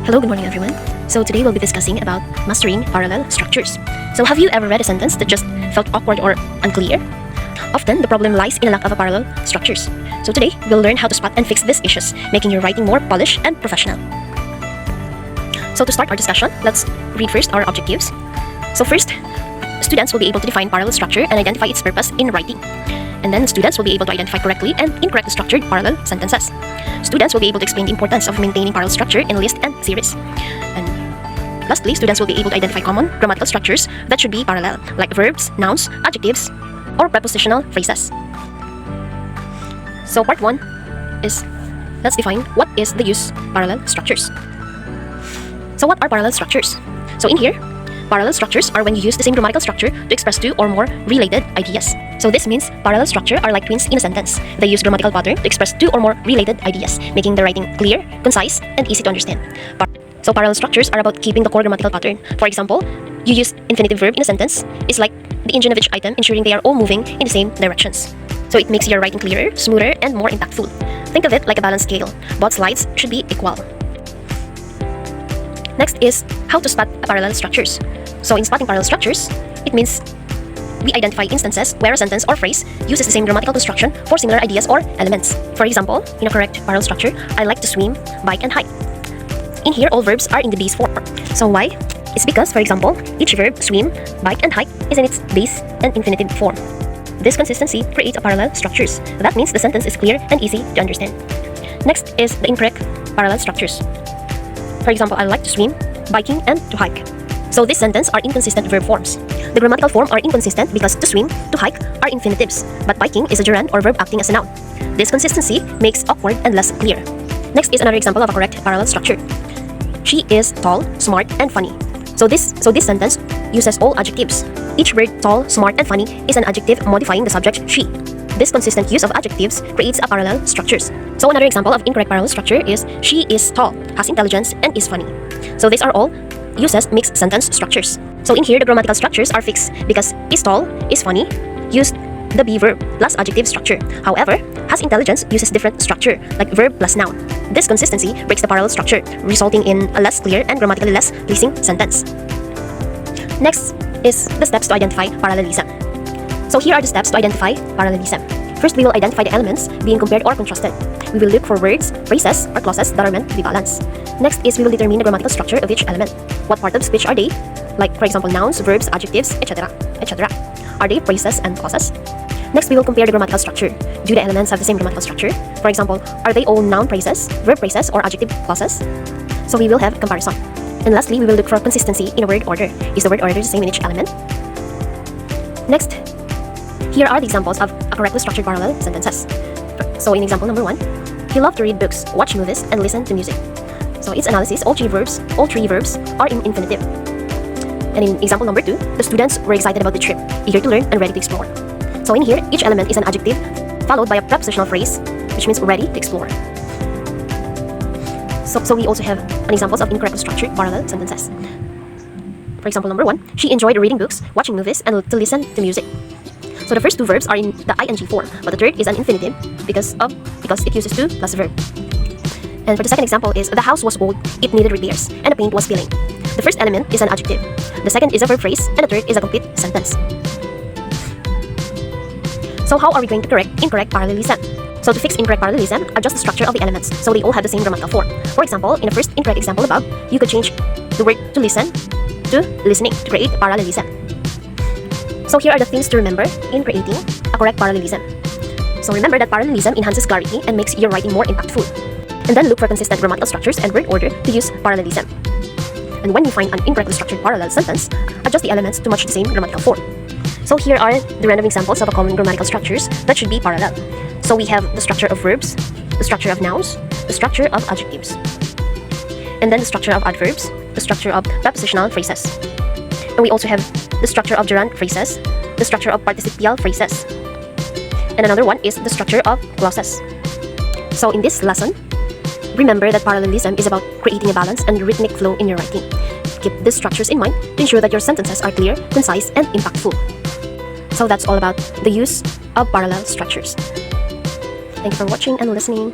Hello, good morning everyone. So today we'll be discussing about mastering parallel structures. So have you ever read a sentence that just felt awkward or unclear? Often the problem lies in a lack of parallel structures. So today we'll learn how to spot and fix these issues, making your writing more polished and professional. So to start our discussion, let's read first our objectives. So first, students will be able to define parallel structure and identify its purpose in writing. And then students will be able to identify correctly and incorrectly structured parallel sentences. Students will be able to explain the importance of maintaining parallel structure in list and series. And lastly, students will be able to identify common grammatical structures that should be parallel, like verbs, nouns, adjectives, or prepositional phrases. So part 1 is, let's define what is the use parallel structures. So what are parallel structures? So in here, parallel structures are when you use the same grammatical structure to express two or more related ideas. So this means parallel structure are like twins in a sentence. They use grammatical pattern to express two or more related ideas, making the writing clear, concise, and easy to understand. So parallel structures are about keeping the core grammatical pattern. For example, you use infinitive verb in a sentence is like the engine of each item, ensuring they are all moving in the same directions. So it makes your writing clearer, smoother, and more impactful. Think of it like a balanced scale. Both sides should be equal. Next is how to spot parallel structures. So in spotting parallel structures, it means we identify instances where a sentence or phrase uses the same grammatical construction for similar ideas or elements. For example, in a correct parallel structure, I like to swim, bike, and hike. In here, all verbs are in the base form. So why? It's because, for example, each verb, swim, bike, and hike is in its base and infinitive form. This consistency creates a parallel structures. That means the sentence is clear and easy to understand. Next is the incorrect parallel structures. For example, I like to swim, biking, and to hike. So this sentence are inconsistent verb forms. The grammatical form are inconsistent because to swim, to hike are infinitives, but biking is a gerund or verb acting as a noun. This consistency makes awkward and less clear. Next is another example of a correct parallel structure. She is tall, smart, and funny. So this sentence uses all adjectives. Each word tall, smart, and funny is an adjective modifying the subject she. This consistent use of adjectives creates a parallel structures. So another example of incorrect parallel structure is she is tall, has intelligence, and is funny. So these are all uses mixed sentence structures. So in here, the grammatical structures are fixed because is tall, is funny, used the be verb plus adjective structure. However, has intelligence uses different structure, like verb plus noun. This consistency breaks the parallel structure, resulting in a less clear and grammatically less pleasing sentence. Next is the steps to identify parallelism. So here are the steps to identify parallelism. First, we will identify the elements being compared or contrasted. We will look for words, phrases, or clauses that are meant to be balanced. Next is we will determine the grammatical structure of each element. What part of speech are they? Like, for example, nouns, verbs, adjectives, etc., etc. Are they phrases and clauses? Next, we will compare the grammatical structure. Do the elements have the same grammatical structure? For example, are they all noun phrases, verb phrases, or adjective clauses? So we will have comparison. And lastly, we will look for consistency in a word order. Is the word order the same in each element? Next, here are the examples of a correctly structured parallel sentences. So in example number 1, he loved to read books, watch movies, and listen to music. So its analysis, all three verbs are in infinitive. And in example number 2, the students were excited about the trip, eager to learn and ready to explore. So in here, each element is an adjective followed by a prepositional phrase, which means ready to explore. So we also have an examples of incorrectly structured parallel sentences. For example number 1, she enjoyed reading books, watching movies, and to listen to music. So the first two verbs are in the ing form, but the third is an infinitive because it uses to plus verb. And for the second example is the house was old, it needed repairs, and the paint was peeling. The first element is an adjective. The second is a verb phrase, and the third is a complete sentence. So how are we going to correct incorrect parallelism? So to fix incorrect parallelism, adjust the structure of the elements so they all have the same grammatical form. For example, in the first incorrect example above, you could change the word to listen to listening to create parallelism. So here are the things to remember in creating a correct parallelism. So remember that parallelism enhances clarity and makes your writing more impactful. And then look for consistent grammatical structures and word order to use parallelism. And when you find an incorrectly structured parallel sentence, adjust the elements to match the same grammatical form. So here are the random examples of a common grammatical structures that should be parallel. So we have the structure of verbs, the structure of nouns, the structure of adjectives, and then the structure of adverbs, the structure of prepositional phrases. And we also have the structure of gerund phrases, the structure of participial phrases. And another one is the structure of clauses. So in this lesson, remember that parallelism is about creating a balance and rhythmic flow in your writing. Keep these structures in mind to ensure that your sentences are clear, concise, and impactful. So that's all about the use of parallel structures. Thank you for watching and listening.